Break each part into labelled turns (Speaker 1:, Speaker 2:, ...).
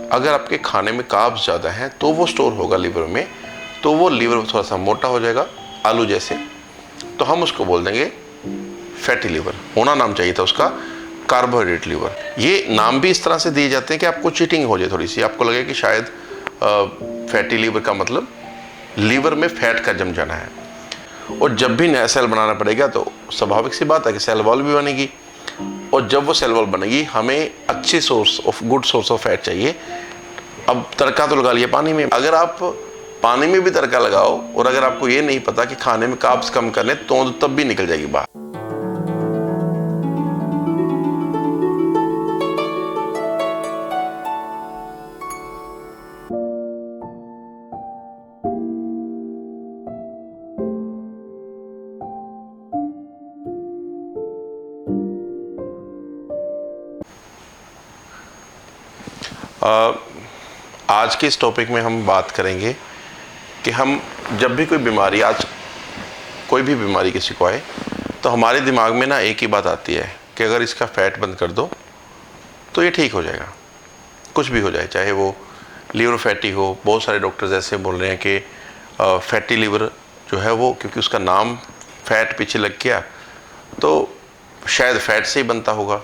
Speaker 1: अगर आपके खाने में कार्ब्स ज़्यादा हैं तो वो स्टोर होगा लीवर में, तो वो लीवर थोड़ा सा मोटा हो जाएगा, आलू जैसे, तो हम उसको बोल देंगे फैटी लीवर। होना नाम चाहिए था उसका कार्बोहाइड्रेट लीवर। ये नाम भी इस तरह से दिए जाते हैं कि आपको चीटिंग हो जाए थोड़ी सी, आपको लगे कि शायद फैटी लीवर का मतलब लीवर में फैट का जम जाना है। और जब भी नया सेल बनाना पड़ेगा तो स्वाभाविक सी बात है कि सेल वॉल भी बनेगी, और जब वो सेल वॉल बनेगी हमें अच्छे source of good source of fat चाहिए। अब तड़का तो लगा लिया पानी में, अगर आप पानी में भी तड़का लगाओ और अगर आपको ये नहीं पता कि खाने में कार्ब्स कम करने, तो तब भी निकल जाएगी बाहर। आज के इस टॉपिक में हम बात करेंगे कि हम जब भी कोई बीमारी, आज कोई भी बीमारी किसी को आए तो हमारे दिमाग में ना एक ही बात आती है कि अगर इसका फैट बंद कर दो तो ये ठीक हो जाएगा, कुछ भी हो जाए, चाहे वो लीवर फैटी हो। बहुत सारे डॉक्टर्स ऐसे बोल रहे हैं कि फैटी लीवर जो है वो, क्योंकि उसका नाम फैट पीछे लग गया तो शायद फैट से ही बनता होगा,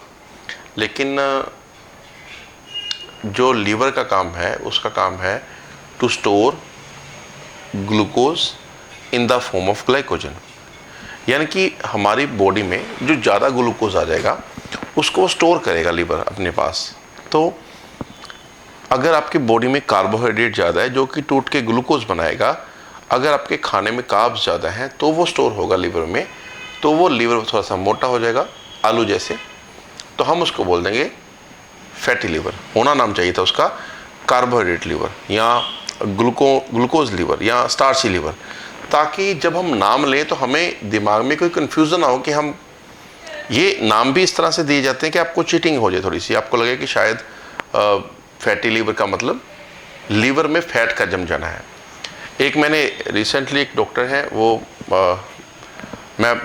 Speaker 1: लेकिन जो लीवर का काम है उसका काम है to store glucose in the form of glycogen, यानी कि हमारी बॉडी में जो ज़्यादा ग्लूकोज आ जाएगा उसको स्टोर करेगा लीवर अपने पास। तो अगर आपकी बॉडी में कार्बोहाइड्रेट ज़्यादा है जो कि टूट के ग्लूकोज बनाएगा, अगर आपके खाने में कार्ब्स ज़्यादा हैं तो वो स्टोर होगा लीवर में, तो वो लीवर थोड़ा सा मोटा हो जाएगा, आलू जैसे, तो हम उसको बोल देंगे फैटी लीवर। होना नाम चाहिए था उसका कार्बोहाइड्रेट लीवर या ग्लूकोज लीवर या स्टार्ची लीवर, ताकि जब हम नाम लें तो हमें दिमाग में कोई कन्फ्यूज़न ना हो कि हम, ये नाम भी इस तरह से दिए जाते हैं कि आपको चीटिंग हो जाए थोड़ी सी, आपको लगे कि शायद फैटी लीवर का मतलब लीवर में फैट का जम जाना है। एक मैंने रिसेंटली, एक डॉक्टर हैं वो, मैं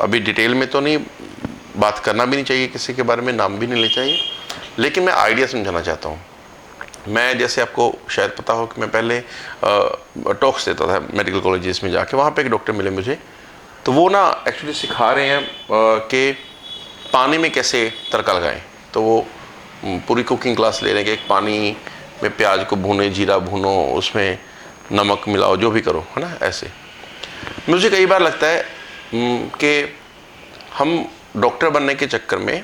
Speaker 1: अभी डिटेल में तो नहीं बात करना भी नहीं चाहिए किसी के बारे में, नाम भी नहीं ले चाहिए, लेकिन मैं आइडिया समझाना चाहता हूँ। मैं, जैसे आपको शायद पता हो कि मैं पहले टॉक्स देता था मेडिकल कॉलेजेस में जाके, वहाँ पे एक डॉक्टर मिले मुझे, तो वो ना एक्चुअली सिखा रहे हैं कि पानी में कैसे तड़का लगाएं। तो वो पूरी कुकिंग क्लास ले रहे हैं कि एक पानी में प्याज को भूने, जीरा भूनो, उसमें नमक मिलाओ, जो भी करो, है ना। ऐसे मुझे कई बार लगता है कि हम डॉक्टर बनने के चक्कर में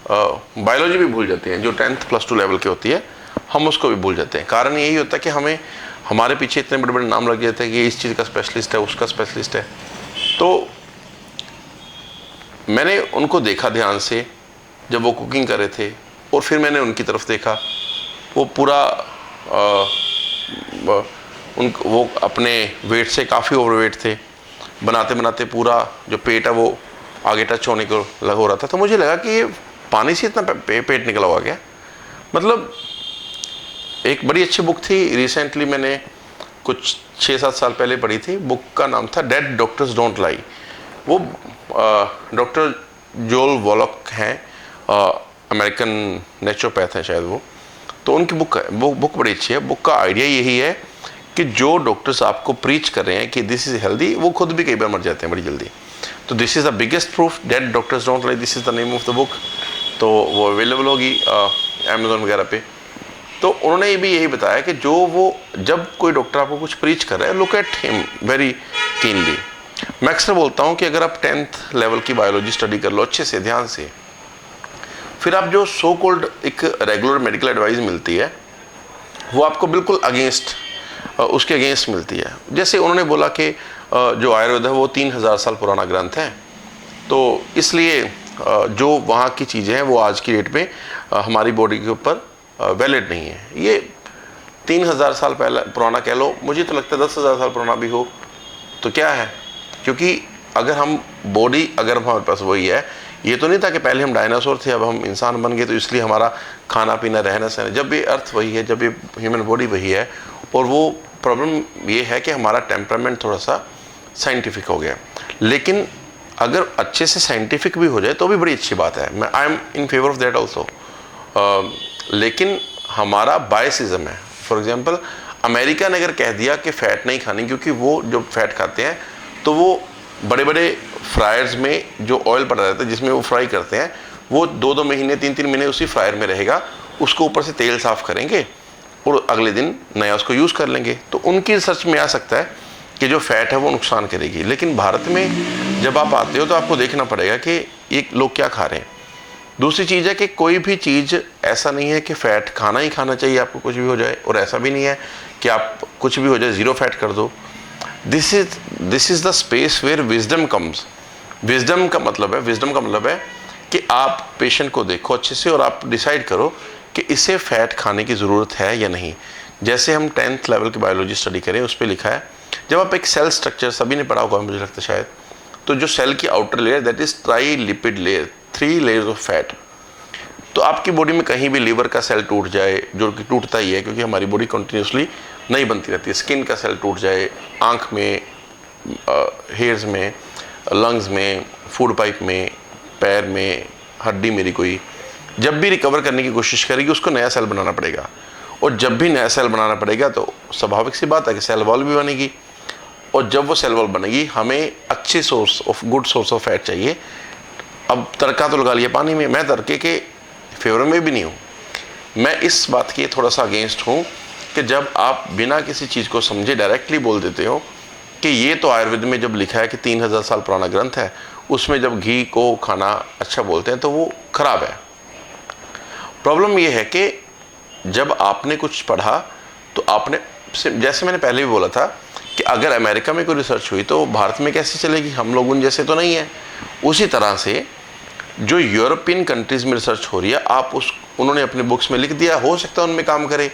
Speaker 1: बायोलॉजी भी भूल जाते हैं, जो 10th +2 लेवल की होती है, हम उसको भी भूल जाते हैं। कारण यही होता है कि हमें, हमारे पीछे इतने बड़े बड़े नाम लग जाते हैं कि ये इस चीज़ का स्पेशलिस्ट है, उसका स्पेशलिस्ट है। तो मैंने उनको देखा ध्यान से जब वो कुकिंग कर रहे थे, और फिर मैंने उनकी तरफ देखा, वो पूरा वो अपने वेट से काफ़ी ओवरवेट थे, बनाते बनाते पूरा जो पेट है वो आगे टच होने को हो रहा था। तो मुझे लगा कि ये पानी से इतना पेट निकला हुआ गया। मतलब एक बड़ी अच्छी बुक थी, रिसेंटली मैंने कुछ 6-7 साल पहले पढ़ी थी, बुक का नाम था डेड डॉक्टर्स डोंट लाई। वो डॉक्टर जोल वॉलक हैं, अमेरिकन नेचुरोपैथ हैं शायद वो, तो उनकी बुक बड़ी अच्छी है। बुक का आइडिया यही है कि जो डॉक्टर्स आपको प्रीच कर रहे हैं कि दिस इज़ हेल्दी, वो खुद भी कई बार मर जाते हैं बड़ी जल्दी। तो this is the biggest proof, dead doctors don't lie, this is the name of the book. तो वो अवेलेबल होगी अमेज़ॉन वगैरह पे। तो उन्होंने ये भी यही बताया कि जो वो, जब कोई डॉक्टर आपको कुछ प्रीच कर रहा है, look at him very keenly. मैं अक्सर बोलता हूँ कि अगर आप 10th लेवल की बायोलॉजी स्टडी कर लो अच्छे से, ध्यान से, फिर आप जो सो कॉल्ड एक रेगुलर मेडिकल एडवाइस मिलती है वो आपको बिल्कुल अगेंस्ट, उसके अगेंस्ट मिलती है। जैसे उन्होंने बोला कि जो आयुर्वेद है वो 3000 साल पुराना ग्रंथ है, तो इसलिए जो वहाँ की चीज़ें हैं वो आज की डेट में हमारी बॉडी के ऊपर वैलिड नहीं है। ये 3000 साल पहले पुराना कह लो, मुझे तो लगता है 10,000 साल पुराना भी हो तो क्या है, क्योंकि अगर हम बॉडी, अगर हमारे पास वही है, ये तो नहीं था कि पहले हम डायनासोर थे अब हम इंसान बन गए तो इसलिए हमारा खाना पीना, रहना सहना, जब ये अर्थ वही है, जब ये ह्यूमन बॉडी वही है। और वो प्रॉब्लम ये है कि हमारा टेम्परामेंट थोड़ा सा साइंटिफिक हो गया, लेकिन अगर अच्छे से साइंटिफिक भी हो जाए तो भी बड़ी अच्छी बात है। मैं I am in favour of that also. लेकिन हमारा बायसिज्म है। फॉर एग्जांपल अमेरिका ने अगर कह दिया कि फ़ैट नहीं खानी, क्योंकि वो जो फैट खाते हैं तो वो बड़े बड़े फ्रायर्स में जो ऑयल पड़ा रहता है जिसमें वो फ्राई करते हैं, वो 2-2 महीने 3-3 महीने उसी फ्रायर में रहेगा, उसको ऊपर से तेल साफ़ करेंगे और अगले दिन नया उसको यूज़ कर लेंगे। तो उनकी रिसर्च में आ सकता है कि जो फ़ैट है वो नुकसान करेगी। लेकिन भारत में जब आप आते हो तो आपको देखना पड़ेगा कि ये लोग क्या खा रहे हैं। दूसरी चीज़ है कि कोई भी चीज़ ऐसा नहीं है कि फ़ैट खाना ही खाना चाहिए आपको कुछ भी हो जाए, और ऐसा भी नहीं है कि आप कुछ भी हो जाए ज़ीरो फैट कर दो। This is the space where wisdom comes. Wisdom का मतलब है कि आप पेशेंट को देखो अच्छे से और आप डिसाइड करो कि इसे फ़ैट खाने की ज़रूरत है या नहीं। जैसे हम 10th लेवल की बायोलॉजी स्टडी करें, उस पर लिखा है, जब आप एक सेल स्ट्रक्चर, सभी ने पढ़ा होगा मुझे लगता है शायद, तो जो सेल की outer layer that is try lipid layer, 3 layers of fat. तो आपकी बॉडी में कहीं भी लीवर का सेल टूट जाए, जो कि टूटता ही है क्योंकि हमारी बॉडी कंटिन्यूसली नहीं बनती रहती है, स्किन का सेल टूट जाए, आँख में, हेयर्स में, लंग्स में, फूड पाइप में, पैर में, हड्डी मेरी कोई, जब भी रिकवर करने की कोशिश करेगी उसको नया सेल बनाना पड़ेगा। और जब भी नया सेल बनाना पड़ेगा तो स्वाभाविक सी बात है कि सेल वॉल भी बनेगी, और जब वो सेल वॉल बनेगी हमें अच्छी गुड सोर्स ऑफ फैट चाहिए। अब तड़का तो लगा लिया पानी में, मैं तड़के के फेवर में भी नहीं हूँ। मैं इस बात के थोड़ा सा अगेंस्ट हूँ कि जब आप बिना किसी चीज़ को समझे डायरेक्टली बोल देते हो कि ये तो आयुर्वेद में जब लिखा है कि 3000 साल पुराना ग्रंथ है, उसमें जब घी को खाना अच्छा बोलते हैं तो वो खराब है। प्रॉब्लम ये है कि जब आपने कुछ पढ़ा तो आपने, जैसे मैंने पहले भी बोला था कि अगर अमेरिका में कोई रिसर्च हुई तो भारत में कैसे चलेगी, हम लोग उन जैसे तो नहीं है। उसी तरह से जो यूरोपियन कंट्रीज़ में रिसर्च हो रही है, उन्होंने अपने बुक्स में लिख दिया, हो सकता है उनमें काम करे,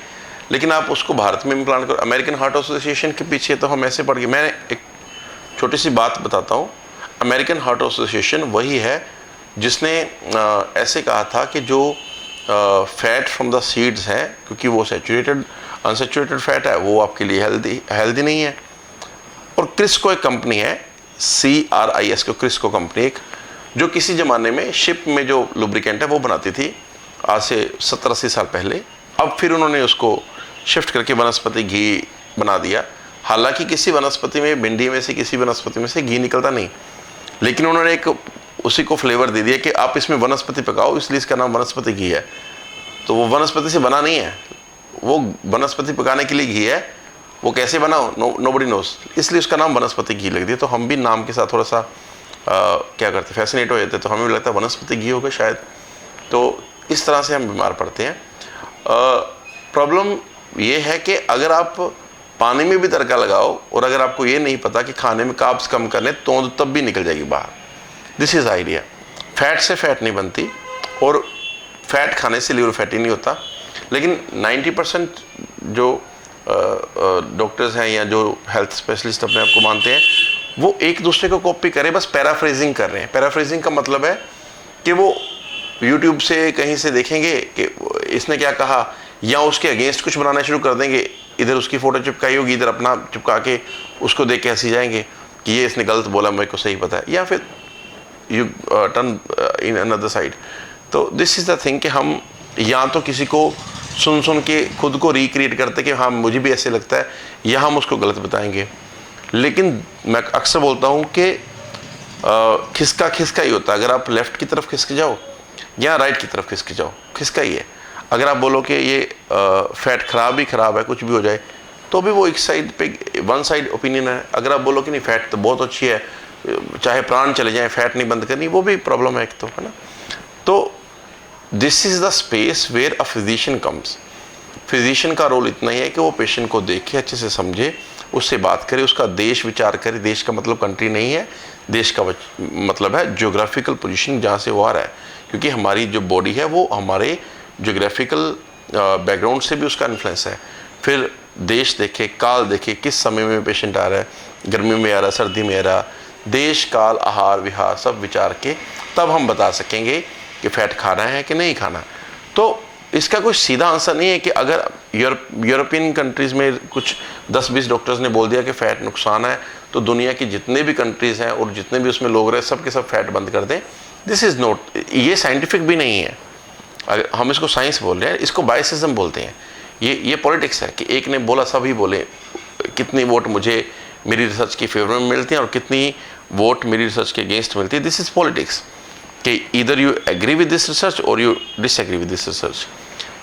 Speaker 1: लेकिन आप उसको भारत में इम्प्लांट करो। अमेरिकन हार्ट एसोसिएशन के पीछे तो हम ऐसे पढ़ गए। मैं एक छोटी सी बात बताता हूँ। अमेरिकन हार्ट एसोसिएशन वही है जिसने ऐसे कहा था कि जो फैट फ्रॉम द सीड्स है, क्योंकि वो अनसेचुरेटेड फैट है, वो आपके लिए हेल्दी नहीं है। और क्रिस्को एक कंपनी है, CRISCO, क्रिस्को कंपनी, एक जो किसी ज़माने में शिप में जो लुब्रिकेंट है वो बनाती थी, आज से 70-80 साल पहले। अब फिर उन्होंने उसको शिफ्ट करके वनस्पति घी बना दिया। हालांकि किसी वनस्पति में, भिंडी में से किसी वनस्पति में से घी निकलता नहीं, लेकिन उन्होंने एक उसी को फ्लेवर दे दिया कि आप इसमें वनस्पति पकाओ, इसलिए इसका नाम वनस्पति घी है। तो वो वनस्पति से बना नहीं है, वो वनस्पति पकाने के लिए घी है। वो कैसे बनाओ, नोबडी नोस, इसलिए उसका नाम वनस्पति घी लग दिया। तो हम भी नाम के साथ थोड़ा सा क्या करते, फैसिनेट हो जाते, तो हमें भी लगता है वनस्पति घी होगा शायद। तो इस तरह से हम बीमार पड़ते हैं। प्रॉब्लम ये है कि अगर आप पानी में भी तड़का लगाओ और अगर आपको ये नहीं पता कि खाने में कार्ब्स कम करने, तो तब भी निकल जाएगी बाहर। This is idea. फैट से फैट नहीं बनती और फैट खाने से लीवर फैटी नहीं होता। लेकिन 90% जो डॉक्टर्स हैं या जो हेल्थ स्पेशलिस्ट अपने आप को मानते हैं, वो एक दूसरे को कॉपी करें, बस पैराफ्रेजिंग कर रहे हैं। पैराफ्रेजिंग का मतलब है कि वो यूट्यूब से कहीं से देखेंगे कि इसने क्या कहा, या उसके अगेंस्ट कुछ बनाना शुरू कर देंगे। इधर उसकी फ़ोटो चिपकाई होगी, इधर अपना चिपका के उसको देख के हंसी जाएंगे कि ये इसने गलत बोला, मेरे को सही पता है, या फिर U turn in another side. तो दिस इज़ द थिंग कि हम या तो किसी को सुन के खुद को रिक्रिएट करते कि हाँ मुझे भी ऐसे लगता है, या हम उसको गलत बताएंगे। लेकिन मैं अक्सर बोलता हूँ कि खिसका खिसका ही होता है। अगर आप लेफ़्ट की तरफ खिसक जाओ या राइट की तरफ खिसक जाओ, खिसका ही है। अगर आप बोलो कि ये फैट ख़राब ही ख़राब है, कुछ भी हो जाए, तो भी वो एक साइड पे, वन साइड ओपिनियन है। अगर आप बोलो कि नहीं फैट तो बहुत अच्छी है, चाहे प्राण चले जाए, फैट नहीं बंद करनी, वो भी प्रॉब्लम है एक, तो है ना। तो this is the space where a physician comes. Physician का रोल इतना ही है कि वो पेशेंट को देखे, अच्छे से समझे, उससे बात करे, उसका देश विचार करे। देश का मतलब कंट्री नहीं है, देश का मतलब है ज्योग्राफिकल पोजीशन, जहाँ से वो आ रहा है। क्योंकि हमारी जो बॉडी है वो हमारे ज्योग्राफिकल बैकग्राउंड से भी उसका इन्फ्लुएंस है। फिर देश देखे, काल देखे, किस समय में पेशेंट आ रहा है, गर्मी में आ रहा है, सर्दी में आ रहा, देश काल आहार विहार सब विचार के तब हम बता सकेंगे कि फ़ैट खाना है कि नहीं खाना। तो इसका कोई सीधा आंसर नहीं है कि अगर यूरोपियन कंट्रीज़ में कुछ 10-20 डॉक्टर्स ने बोल दिया कि फ़ैट नुकसान है, तो दुनिया की जितने भी कंट्रीज़ हैं और जितने भी उसमें लोग रहे, सब के सब फैट बंद कर दें। दिस इज़ नॉट, ये साइंटिफिक भी नहीं है। अगर हम इसको साइंस बोल रहे हैं, इसको बायसिज्म बोलते हैं। ये पॉलिटिक्स है कि एक ने बोला सभी बोले, कितनी वोट मुझे मेरी रिसर्च की फेवर में मिलती हैं और कितनी वोट मेरी रिसर्च के अगेंस्ट मिलती है। दिस इज़ पॉलिटिक्स कि either you agree with this research और you disagree with this research.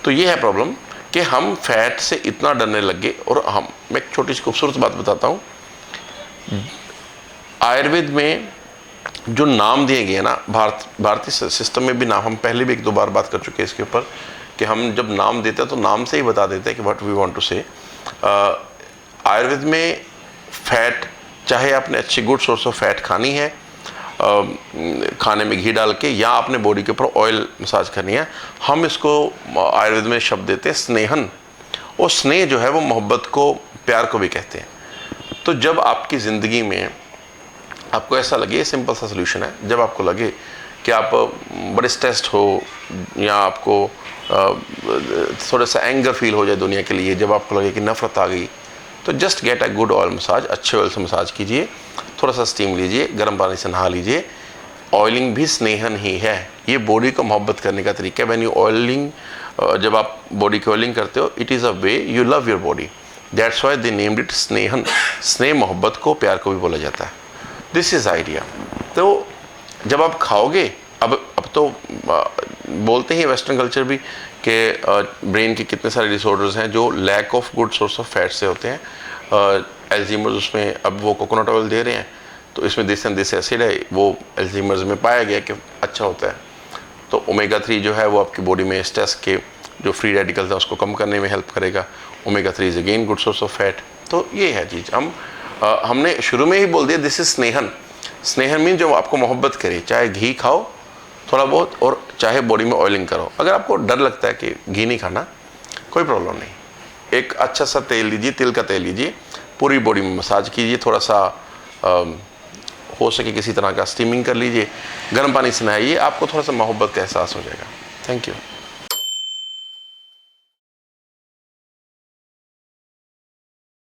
Speaker 1: तो ये है प्रॉब्लम कि हम फैट से इतना डरने लग गए। और मैं एक छोटी सी खूबसूरत बात बताता हूँ, आयुर्वेद में जो नाम दिए गए ना, भारतीय सिस्टम में भी नाम, हम पहले भी 1-2 बार बात कर चुके हैं इसके ऊपर, कि हम जब नाम देते हैं तो नाम से ही बता देते हैं कि व्हाट वी वांट टू से। आयुर्वेद में फैट, चाहे आपने अच्छी गुड सोर्स ऑफ फैट खानी है खाने में घी डाल के, या आपने बॉडी के ऊपर ऑयल मसाज करनी है, हम इसको आयुर्वेद में शब्द देते हैं स्नेहन। और स्नेह जो है वो मोहब्बत को, प्यार को भी कहते हैं। तो जब आपकी ज़िंदगी में आपको ऐसा लगे, सिंपल सा सोल्यूशन है, जब आपको लगे कि आप बड़े स्ट्रेस्ड हो या आपको थोड़ा सा एंगर फील हो जाए दुनिया के लिए, जब आपको लगे कि नफरत आ गई, तो just get a good oil massage, अच्छे ऑयल से मसाज कीजिए, थोड़ा सा स्टीम लीजिए, गर्म पानी से नहा लीजिए। ऑयलिंग भी स्नेहन ही है, ये बॉडी को मोहब्बत करने का तरीका है। व्हेन यू ऑयलिंग, जब आप बॉडी की ऑयलिंग करते हो, it is a way you love your body, that's why they named it snehan. स्नेह मोहब्बत को, प्यार को भी बोला जाता है। This is idea. तो जब आप खाओगे, अब तो बोलते हैं वेस्टर्न कल्चर भी कि ब्रेन के कितने सारे डिसऑर्डर्स हैं जो lack of good source of fat से होते हैं। एल्जीमर्स, उसमें अब वो कोकोनट ऑयल दे रहे हैं, तो इसमें दिस एसिड है, वो एल्जीमर्स में पाया गया कि अच्छा होता है। तो ओमेगा 3 जो है वो आपकी बॉडी में स्ट्रेस के जो फ्री रेडिकल्स हैं उसको कम करने में हेल्प करेगा। Omega 3 is again good source of fat. तो ये है चीज़। हमने शुरू में ही बोल दिया दिस इज स्नेहन। स्नेहन मीन जो आपको मोहब्बत करे, चाहे घी खाओ थोड़ा बहुत, और चाहे बॉडी में ऑयलिंग करो। अगर आपको डर लगता है कि घी नहीं खाना, कोई प्रॉब्लम नहीं, एक अच्छा सा तेल लीजिए, तिल का तेल लीजिए, पूरी बॉडी में मसाज कीजिए, थोड़ा सा हो सके किसी तरह का स्टीमिंग कर लीजिए, गर्म पानी से नहाइए, आपको थोड़ा सा मोहब्बत का एहसास हो जाएगा। Thank you.